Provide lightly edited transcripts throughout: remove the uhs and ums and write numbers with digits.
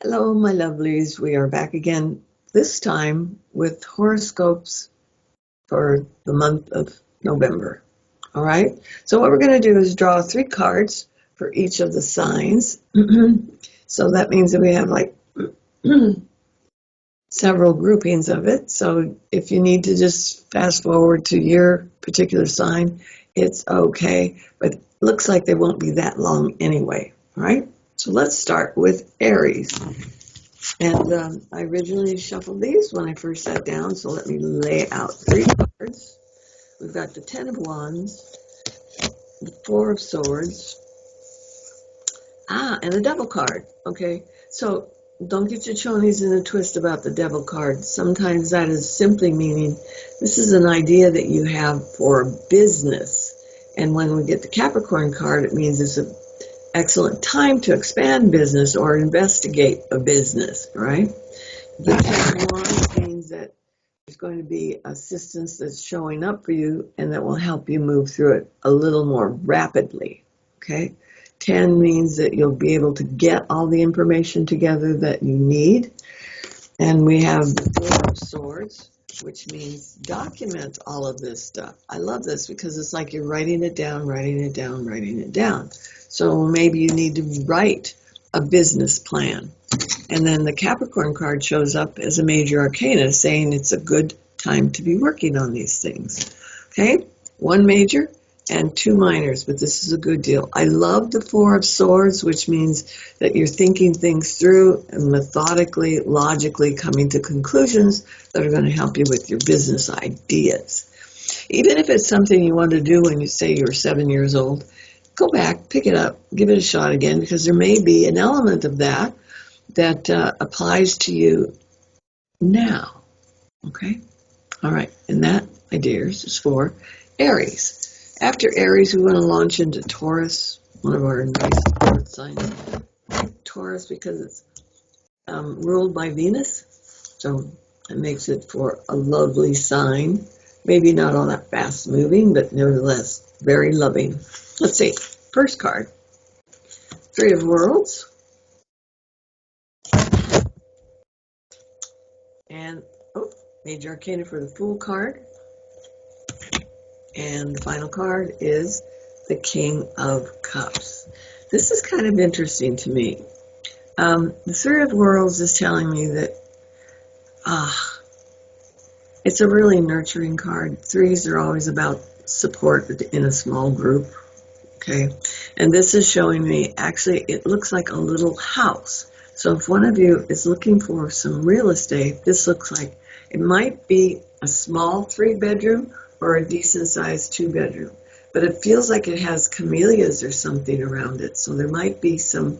Hello, my lovelies. We are back again, this time with horoscopes for the month of November. All right. So, what we're going to do is draw three cards for each of the signs. So, that means that we have like several groupings of it. So, if you need to just fast forward to your particular sign, it's okay. But it looks like they won't be that long anyway. All right. So, let's start with Aries. And I originally shuffled these when I first sat down, so let me lay out three cards. We've got the Ten of Wands, the Four of Swords, and the Devil card. Okay, so don't get your chonies in a twist about the Devil card. Sometimes that is simply meaning this is an idea that you have for business. And when we get the Capricorn card, it means it's an excellent time to expand business or investigate a business, right? The Ten of Wands means that there's going to be assistance that's showing up for you and that will help you move through it a little more rapidly, okay? 10 means that you'll be able to get all the information together that you need. And we have the Four of Swords, which means document all of this stuff. I love this because it's like you're writing it down, writing it down, writing it down. So maybe you need to write a business plan. And then the Capricorn card shows up as a major arcana saying it's a good time to be working on these things. Okay, one major and two minors, but this is a good deal. I love the Four of Swords, which means that you're thinking things through and methodically, logically coming to conclusions that are going to help you with your business ideas. Even if it's something you want to do when you say you were 7 years old, go back, pick it up, give it a shot again, because there may be an element of that applies to you now. Okay? All right. And that, my dears, is for Aries. After Aries, we want to launch into Taurus, one of our nice earth signs. Taurus, because it's ruled by Venus, so it makes it for a lovely sign. Maybe not all that fast moving, but nevertheless, very loving. Let's see. First card, Three of Worlds. And, Major Arcana for the Fool card. And the final card is the King of Cups. This is kind of interesting to me. The Three of Worlds is telling me that it's a really nurturing card. Threes are always about support in a small group. Okay, and this is showing me, actually, it looks like a little house. So if one of you is looking for some real estate, this looks like it might be a small 3-bedroom or a decent-sized 2-bedroom. But it feels like it has camellias or something around it. So there might be some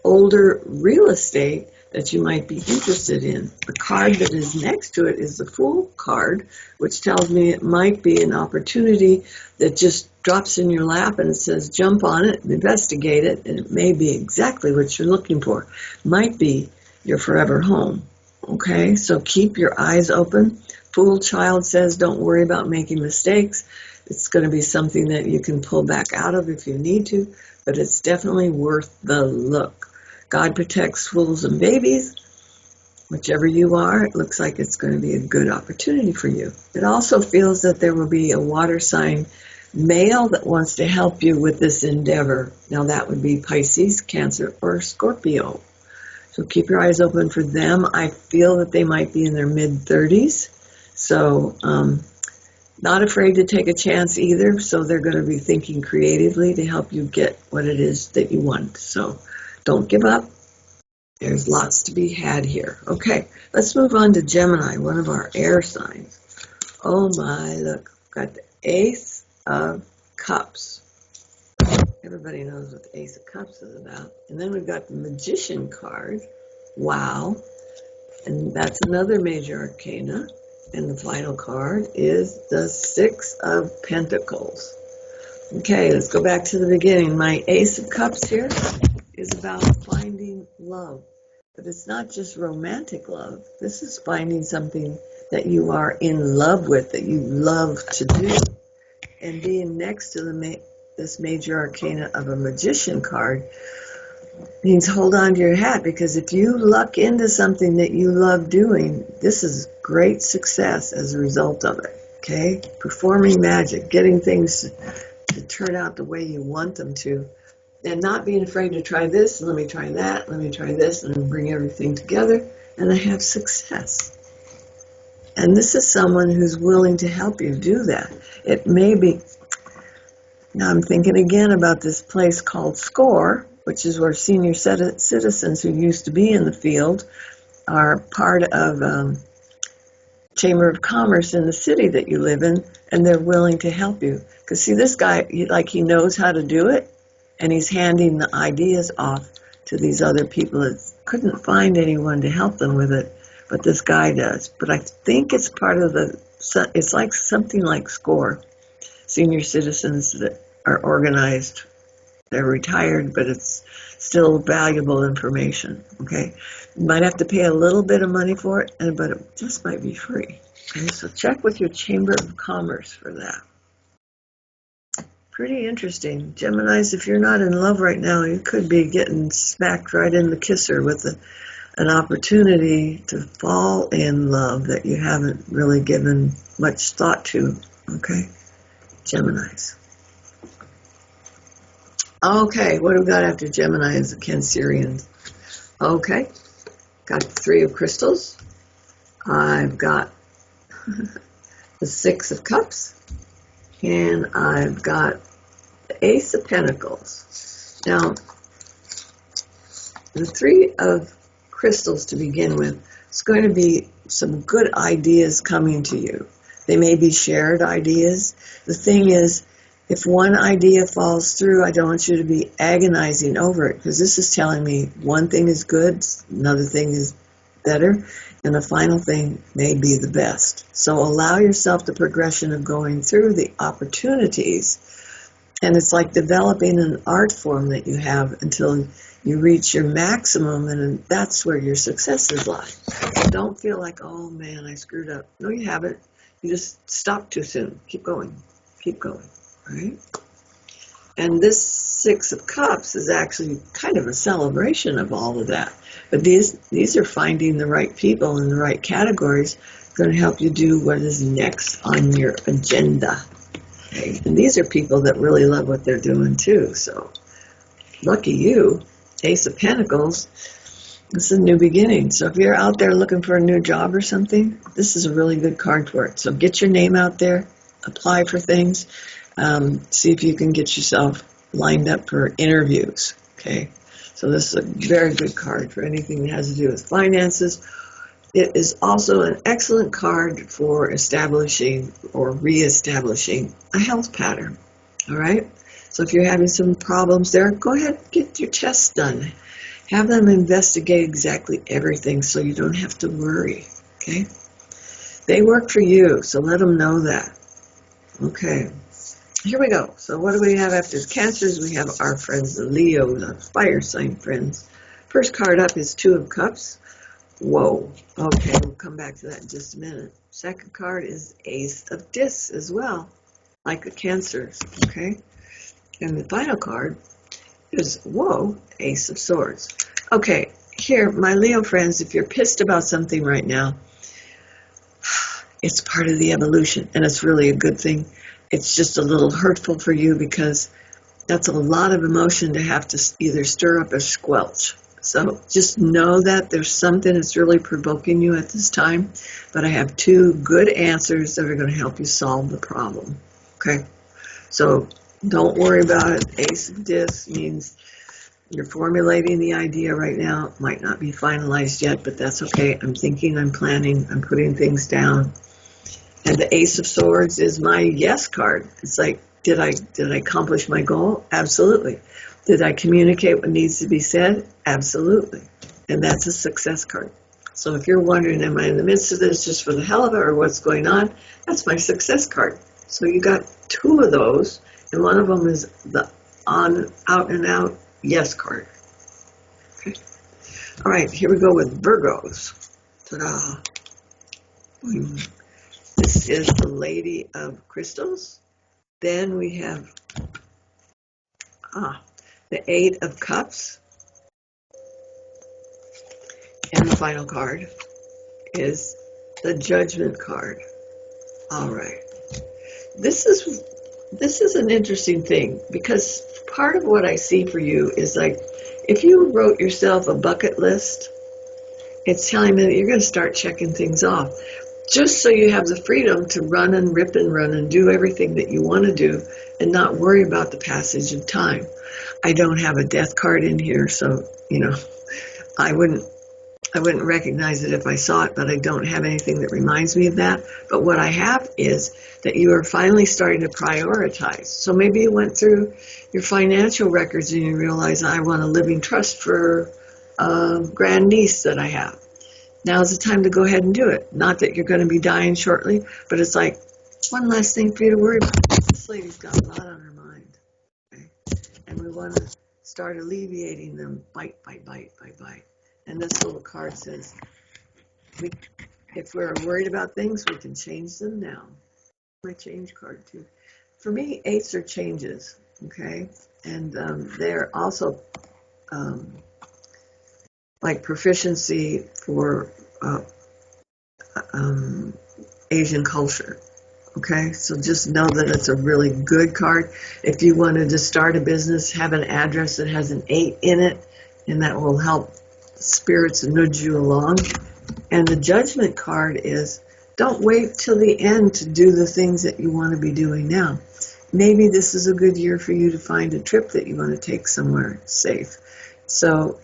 older real estate that you might be interested in. The card that is next to it is the Fool card, which tells me it might be an opportunity that just drops in your lap and it says jump on it and investigate it, and it may be exactly what you're looking for. Might be your forever home. Okay, so keep your eyes open. Fool child says don't worry about making mistakes. It's going to be something that you can pull back out of if you need to, but it's definitely worth the look. God protects fools and babies. Whichever you are, it looks like it's going to be a good opportunity for you. It also feels that there will be a water sign male that wants to help you with this endeavor. Now that would be Pisces, Cancer, or Scorpio. So keep your eyes open for them. I feel that they might be in their mid-30s. So not afraid to take a chance either. So they're going to be thinking creatively to help you get what it is that you want. So don't give up. There's lots to be had here. Okay, let's move on to Gemini, one of our air signs. Oh my, look, got the Ace of Cups. Everybody knows what the Ace of Cups is about. And then we've got the Magician card. Wow. And that's another major arcana. And the final card is the Six of Pentacles. Okay, let's go back to the beginning. My Ace of Cups here is about finding love. But it's not just romantic love. This is finding something that you are in love with, that you love to do. And being next to this major arcana of a Magician card, means hold on to your hat, because if you luck into something that you love doing, this is great success as a result of it. Okay? Performing magic, getting things to turn out the way you want them to, and not being afraid to try this, and let me try that, let me try this, and bring everything together, and I have success. And this is someone who's willing to help you do that. It may be, now I'm thinking again about this place called SCORE, which is where senior citizens who used to be in the field are part of Chamber of Commerce in the city that you live in, and they're willing to help you. Because see, this guy, he knows how to do it, and he's handing the ideas off to these other people that couldn't find anyone to help them with it, but this guy does. But I think it's part of it's like something like SCORE, senior citizens that are organized. They're retired, but it's still valuable information, okay? You might have to pay a little bit of money for it, but it just might be free. Okay, so check with your Chamber of Commerce for that. Pretty interesting. Geminis, if you're not in love right now, you could be getting smacked right in the kisser with an opportunity to fall in love that you haven't really given much thought to, okay? Geminis. Okay, what do we got after Gemini is a Cancerian? Okay, got the Three of Crystals. I've got the Six of Cups. And I've got the Ace of Pentacles. Now, the Three of Crystals to begin with, it's going to be some good ideas coming to you. They may be shared ideas. The thing is, if one idea falls through, I don't want you to be agonizing over it, because this is telling me one thing is good, another thing is better, and the final thing may be the best. So allow yourself the progression of going through the opportunities, and it's like developing an art form that you have until you reach your maximum, and that's where your successes lie. So don't feel like, oh man, I screwed up. No, you haven't. You just stopped too soon. Keep going. Keep going. Right? And this Six of Cups is actually kind of a celebration of all of that. But these are finding the right people in the right categories, going to help you do what is next on your agenda. Okay? And these are people that really love what they're doing too. So lucky you. Ace of Pentacles. This is a new beginning. So if you're out there looking for a new job or something, this is a really good card for it. So get your name out there, apply for things. See if you can get yourself lined up for interviews, okay? So this is a very good card for anything that has to do with finances. It is also an excellent card for establishing or reestablishing a health pattern, all right? So if you're having some problems there, go ahead and get your tests done. Have them investigate exactly everything so you don't have to worry, okay? They work for you, so let them know that. Okay. Here we go. So what do we have after the Cancers? We have our friends, the Leos, our fire sign friends. First card up is Two of Cups. Whoa. Okay, we'll come back to that in just a minute. Second card is Ace of Discs as well, like the Cancers, okay? And the final card is, whoa, Ace of Swords. Okay, here, my Leo friends, if you're pissed about something right now, it's part of the evolution, and it's really a good thing. It's just a little hurtful for you because that's a lot of emotion to have to either stir up or squelch. So just know that there's something that's really provoking you at this time, but I have two good answers that are going to help you solve the problem. Okay? So don't worry about it. Ace of Discs means you're formulating the idea right now. It might not be finalized yet, but that's okay. I'm thinking, I'm planning, I'm putting things down. And the Ace of Swords is my yes card. It's like, did I accomplish my goal? Absolutely. Did I communicate what needs to be said? Absolutely. And that's a success card. So if you're wondering, am I in the midst of this just for the hell of it or what's going on? That's my success card. So you got two of those, and one of them is the out and out yes card. Okay. All right, here we go with Virgos. Ta-da. This is the Lady of Crystals. Then we have the Eight of Cups. And the final card is the Judgment card. All right. This is an interesting thing, because part of what I see for you is like, if you wrote yourself a bucket list, it's telling me that you're going to start checking things off, just so you have the freedom to run and rip and run and do everything that you want to do and not worry about the passage of time. I don't have a death card in here, so, I wouldn't recognize it if I saw it, but I don't have anything that reminds me of that. But what I have is that you are finally starting to prioritize. So maybe you went through your financial records and you realize, I want a living trust for a grandniece that I have. Now's the time to go ahead and do it. Not that you're going to be dying shortly, but it's like one last thing for you to worry about. This lady's got a lot on her mind. Okay? And we want to start alleviating them bite by bite by bite. And this little card says, if we're worried about things, we can change them now. My change card too. For me, 8s are changes, okay? And they're also like proficiency for Asian culture, okay? So just know that it's a really good card. If you wanted to start a business, have an address that has an 8 in it, and that will help spirits nudge you along. And the Judgment card is, don't wait till the end to do the things that you want to be doing now. Maybe this is a good year for you to find a trip that you want to take somewhere safe. So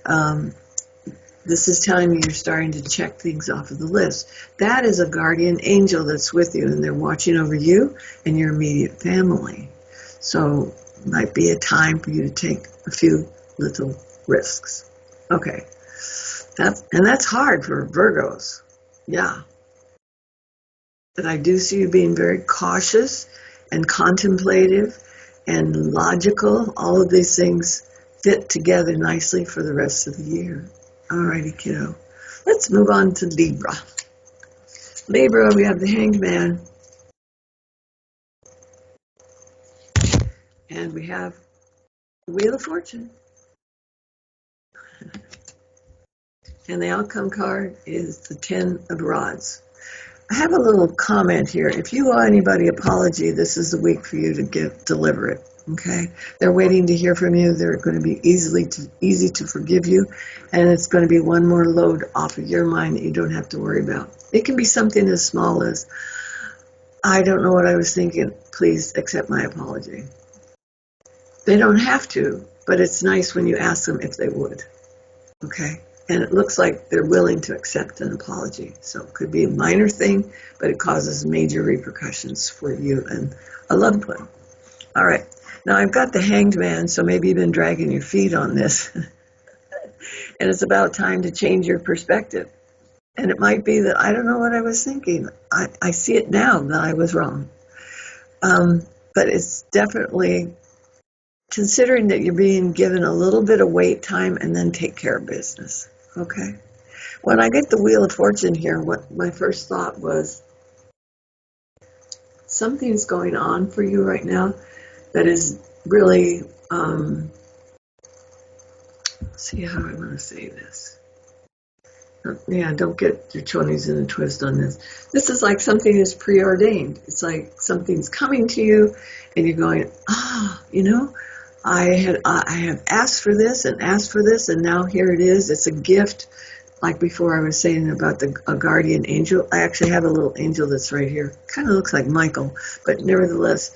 this is telling me you're starting to check things off of the list. That is a guardian angel that's with you, and they're watching over you and your immediate family. So it might be a time for you to take a few little risks. Okay. That's hard for Virgos. Yeah. But I do see you being very cautious and contemplative and logical. All of these things fit together nicely for the rest of the year. Alrighty, kiddo. Let's move on to Libra. Libra, we have the Hanged Man. And we have the Wheel of Fortune. And the outcome card is the 10 of Rods. I have a little comment here. If you owe anybody an apology, this is the week for you to deliver it. Okay? They're waiting to hear from you. They're going to be easy to forgive you, and it's going to be one more load off of your mind that you don't have to worry about. It can be something as small as, I don't know what I was thinking. Please accept my apology. They don't have to, but it's nice when you ask them if they would. Okay? And it looks like they're willing to accept an apology. So it could be a minor thing, but it causes major repercussions for you and a loved one. All right. Now I've got the Hanged Man, so maybe you've been dragging your feet on this. And it's about time to change your perspective. And it might be that I don't know what I was thinking. I see it now that I was wrong. But it's definitely considering that you're being given a little bit of wait time and then take care of business. Okay. When I get the Wheel of Fortune here, what my first thought was, something's going on for you right now that is really, see how I want to say this. Yeah, don't get your chonies in a twist on this. This is like something is preordained. It's like something's coming to you and you're going, I have asked for this and now here it is. It's a gift. Like before I was saying about a guardian angel. I actually have a little angel that's right here. Kind of looks like Michael, but nevertheless,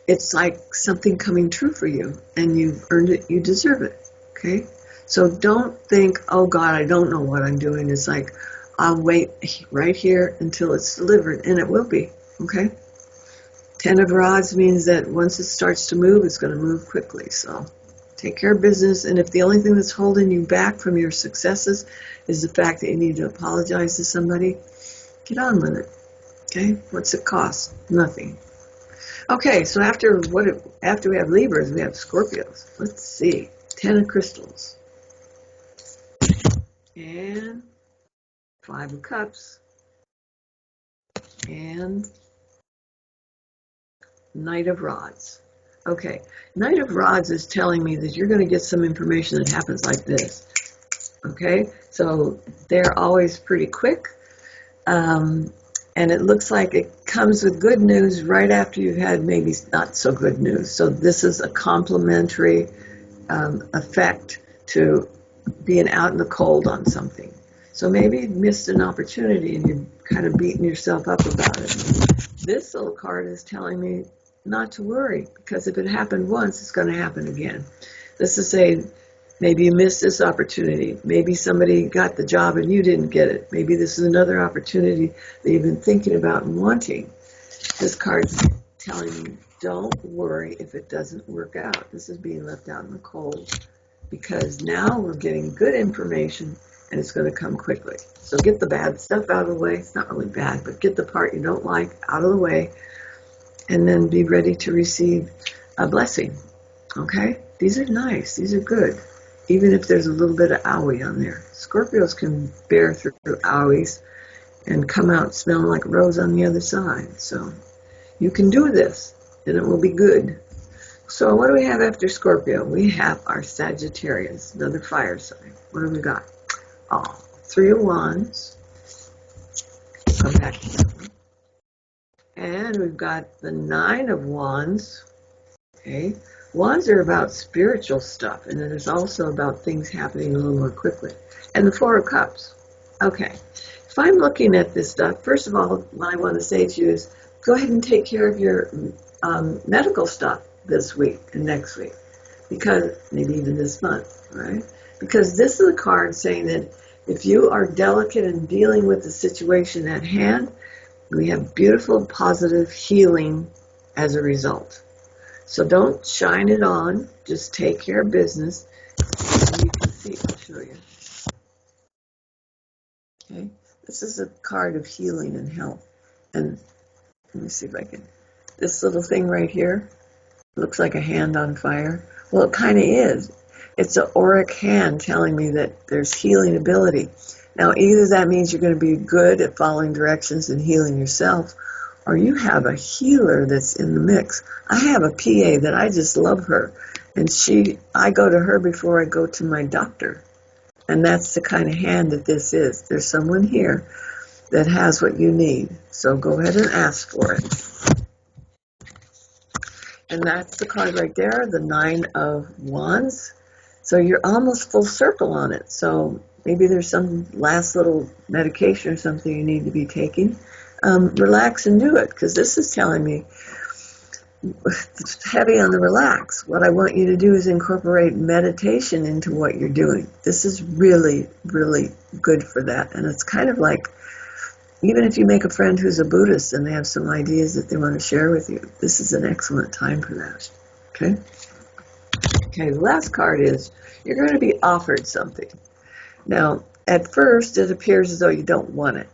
it's like something coming true for you, and you've earned it. You deserve it. Okay? So don't think, oh God, I don't know what I'm doing. It's like, I'll wait right here until it's delivered, and it will be. Okay? 10 of Rods means that once it starts to move, it's going to move quickly. So take care of business. And if the only thing that's holding you back from your successes is the fact that you need to apologize to somebody, get on with it. Okay? What's it cost? Nothing. Okay, so after we have Libras, we have Scorpios. Let's see. 10 of Crystals. And 5 of Cups. And Knight of Rods. Okay, Knight of Rods is telling me that you're going to get some information that happens like this. Okay, so they're always pretty quick. And it looks like it comes with good news right after you've had maybe not so good news. So this is a complementary effect to being out in the cold on something. So maybe you missed an opportunity and you're kind of beating yourself up about it. This little card is telling me not to worry, because if it happened once, it's going to happen again. This is saying, maybe you missed this opportunity. Maybe somebody got the job and you didn't get it. Maybe this is another opportunity that you've been thinking about and wanting. This card's telling you, don't worry if it doesn't work out. This is being left out in the cold, because now we're getting good information and it's going to come quickly. So get the bad stuff out of the way. It's not really bad, but get the part you don't like out of the way, and then be ready to receive a blessing. Okay? These are nice. These are good. Even if there's a little bit of owie on there. Scorpios can bear through owies and come out smelling like a rose on the other side. So you can do this, and it will be good. So what do we have after Scorpio? We have our Sagittarius, another fire sign. What do we got? Oh, 3 of Wands. Come back to that one. And we've got the 9 of Wands. Okay. Wands are about spiritual stuff, and then there's also about things happening a little more quickly. And the 4 of Cups. Okay. If I'm looking at this stuff, first of all, what I want to say to you is go ahead and take care of your medical stuff this week and next week, because maybe even this month, right? Because this is a card saying that if you are delicate in dealing with the situation at hand, we have beautiful, positive healing as a result. So don't shine it on. Just take care of business. And you can see, I'll show you. Okay, this is a card of healing and health. And let me see if I can. This little thing right here looks like a hand on fire. Well, it kind of is. It's an auric hand telling me that there's healing ability. Now, either that means you're going to be good at following directions and healing yourself, or you have a healer that's in the mix. I have a PA that I just love her, and I go to her before I go to my doctor. And that's the kind of hand that this is. There's someone here that has what you need. So go ahead and ask for it. And that's the card right there, the 9 of Wands. So you're almost full circle on it. So maybe there's some last little medication or something you need to be taking. Relax and do it, because this is telling me it's heavy on the relax. What I want you to do is incorporate meditation into what you're doing. This is really, really good for that. And it's kind of like, even if you make a friend who's a Buddhist and they have some ideas that they want to share with you, this is an excellent time for that. Okay? Okay, the last card is you're going to be offered something. Now, at first, it appears as though you don't want it.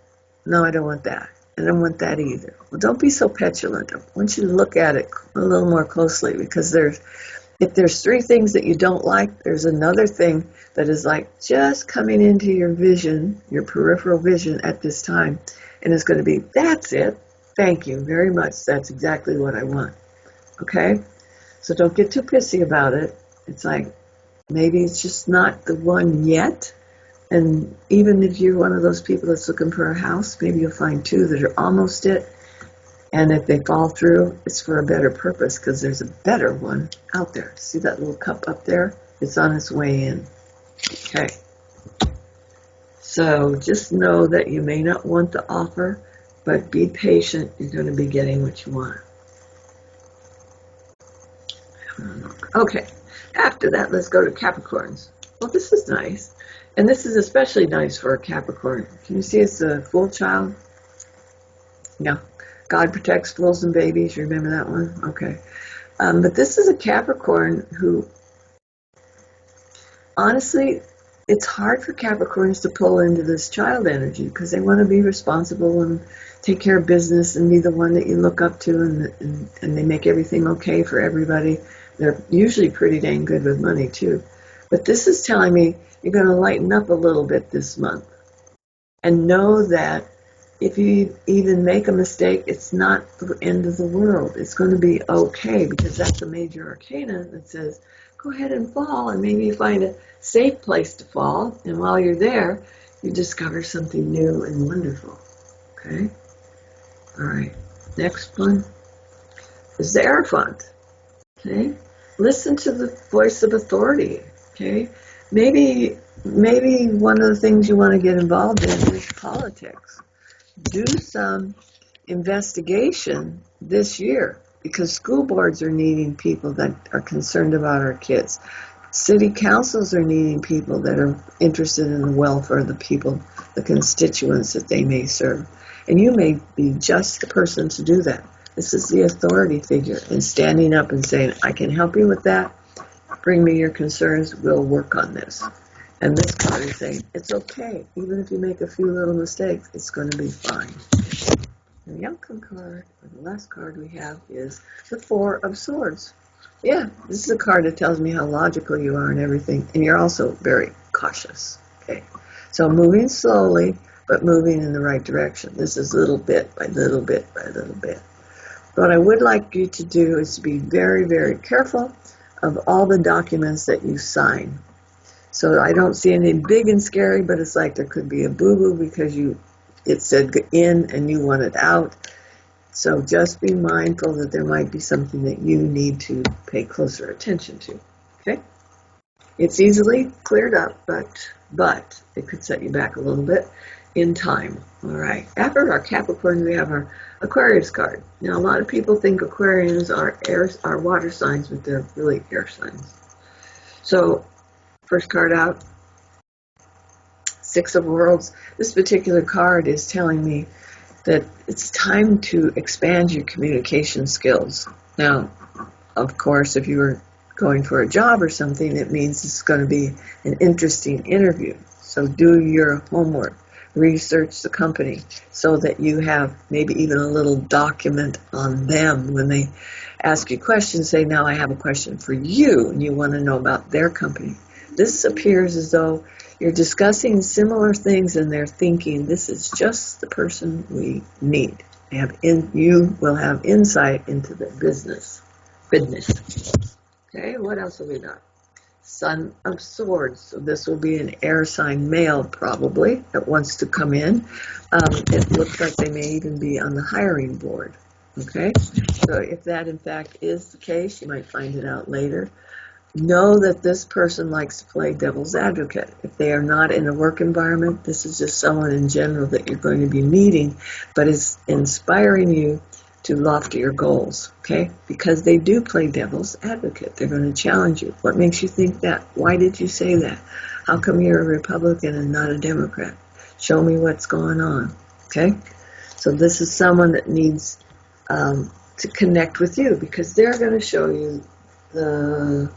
No, I don't want that. I don't want that either. Well, don't be so petulant. I want you to look at it a little more closely, because if there's 3 things that you don't like, there's another thing that is like just coming into your vision, your peripheral vision at this time, and it's going to be, that's it. Thank you very much. That's exactly what I want. Okay? So don't get too pissy about it. It's like, maybe it's just not the one yet. And even if you're one of those people that's looking for a house, maybe you'll find 2 that are almost it. And if they fall through, it's for a better purpose, because there's a better one out there. See that little cup up there? It's on its way in. Okay. So just know that you may not want the offer, but be patient. You're going to be getting what you want. Okay. After that, let's go to Capricorns. Well, this is nice. And this is especially nice for a Capricorn. Can you see it's a fool child? Yeah. God protects fools and babies. You remember that one? Okay. But this is a Capricorn who, honestly, it's hard for Capricorns to pull into this child energy, because they want to be responsible and take care of business and be the one that you look up to, and they make everything okay for everybody. They're usually pretty dang good with money, too. But this is telling me you're going to lighten up a little bit this month. And know that if you even make a mistake, it's not the end of the world. It's going to be okay, because that's a major arcana that says go ahead and fall, and maybe find a safe place to fall. And while you're there, you discover something new and wonderful. Okay? All right. Next one is the Hierophant. Okay? Listen to the voice of authority. Okay? Maybe one of the things you want to get involved in is politics. Do some investigation this year, because school boards are needing people that are concerned about our kids. City councils are needing people that are interested in the welfare of the people, the constituents that they may serve. And you may be just the person to do that. This is the authority figure, and standing up and saying, I can help you with that. Bring me your concerns. We'll work on this. And this card is saying, it's okay. Even if you make a few little mistakes, it's going to be fine. The outcome card, or the last card we have, is the Four of Swords. Yeah, this is a card that tells me how logical you are and everything, and you're also very cautious. Okay, so moving slowly, but moving in the right direction. This is little bit by little bit by little bit. What I would like you to do is to be very, very careful of all the documents that you sign. So I don't see anything big and scary, but it's like there could be a boo-boo because it said in and you want it out. So just be mindful that there might be something that you need to pay closer attention to. Okay? It's easily cleared up, but it could set you back a little bit in time. All right. After our Capricorn, we have our Aquarius card. Now, a lot of people think Aquarians are water signs, but they're really air signs. So, first card out, Six of Worlds. This particular card is telling me that it's time to expand your communication skills. Now, of course, if you were going for a job or something, it means it's going to be an interesting interview. So do your homework. Research the company so that you have maybe even a little document on them. When they ask you questions, say, now I have a question for you, and you want to know about their company. This appears as though you're discussing similar things and they're thinking, this is just the person we need. You will have insight into the business. Okay, what else have we got? Son of Swords. So this will be an air sign male probably that wants to come in. It looks like they may even be on the hiring board. Okay, so if that in fact is the case, you might find it out later. Know that this person likes to play devil's advocate. If they are not in a work environment, this is just someone in general that you're going to be meeting, but is inspiring you to loftier goals, okay? Because they do play devil's advocate. They're going to challenge you. What makes you think that? Why did you say that? How come you're a Republican and not a Democrat? Show me what's going on, okay? So this is someone that needs to connect with you, because they're going to show you the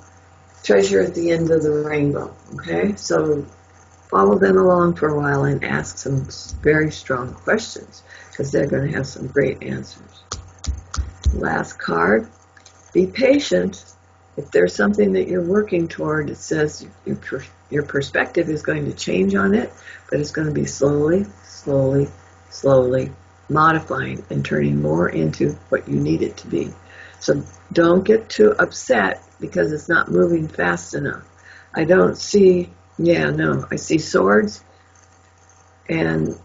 treasure at the end of the rainbow, okay? So follow them along for a while and ask some very strong questions, because they're going to have some great answers. Last card, be patient. If there's something that you're working toward, it says your perspective is going to change on it, but it's going to be slowly modifying and turning more into what you need it to be. So don't get too upset because it's not moving fast enough. I don't see, I see swords and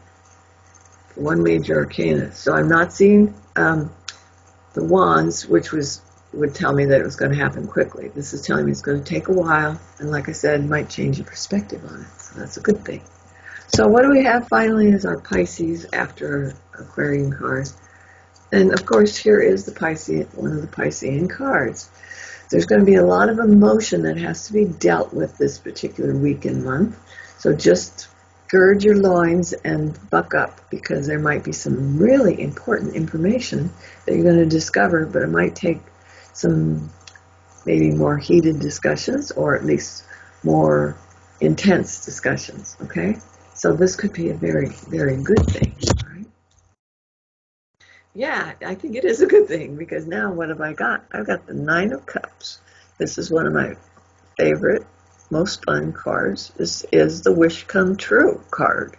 one major arcana. So I'm not seeing the wands, which would tell me that it was going to happen quickly. This is telling me it's going to take a while, and like I said, it might change your perspective on it. So that's a good thing. So what do we have finally is our Pisces after Aquarian cards. And of course, here is the Piscean, one of the Piscean cards. There's going to be a lot of emotion that has to be dealt with this particular week and month. So just gird your loins and buck up, because there might be some really important information that you're going to discover, but it might take some maybe more heated discussions, or at least more intense discussions, okay? So this could be a very, very good thing, right? Yeah, I think it is a good thing, because now what have I got? I've got the Nine of Cups. This is one of my favorite, most fun cards. This is the Wish Come True card.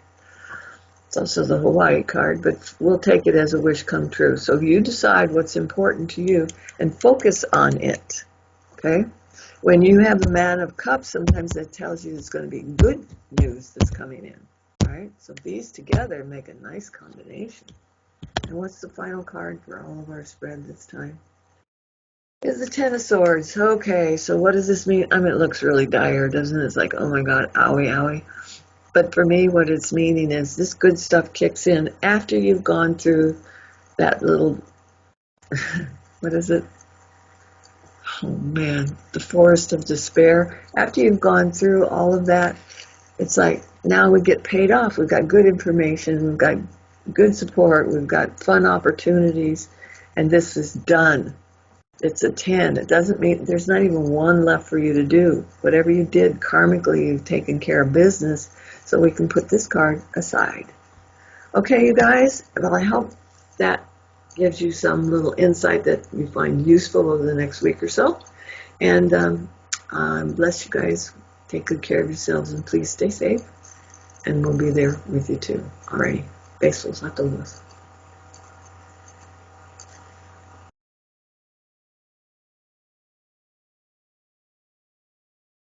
It's also the Hawaii card, but we'll take it as a wish come true. So you decide what's important to you and focus on it, okay? When you have the Man of Cups, sometimes that tells you it's going to be good news that's coming in, right? So these together make a nice combination. And what's the final card for all of our spread this time? Is the Ten of Swords. Okay, so what does this mean? I mean, it looks really dire, doesn't it? It's like, oh my God, owie, owie. But for me, what it's meaning is this good stuff kicks in after you've gone through that little, what is it? Oh man, the forest of despair. After you've gone through all of that, it's like now we get paid off. We've got good information, we've got good support, we've got fun opportunities, and this is done. It's a 10. It doesn't mean there's not even one left for you to do. Whatever you did karmically, you've taken care of business, so we can put this card aside. Okay, you guys, well, I hope that gives you some little insight that you find useful over the next week or so. And bless you guys. Take good care of yourselves, and please stay safe. And we'll be there with you too. Alrighty. Besos a todos.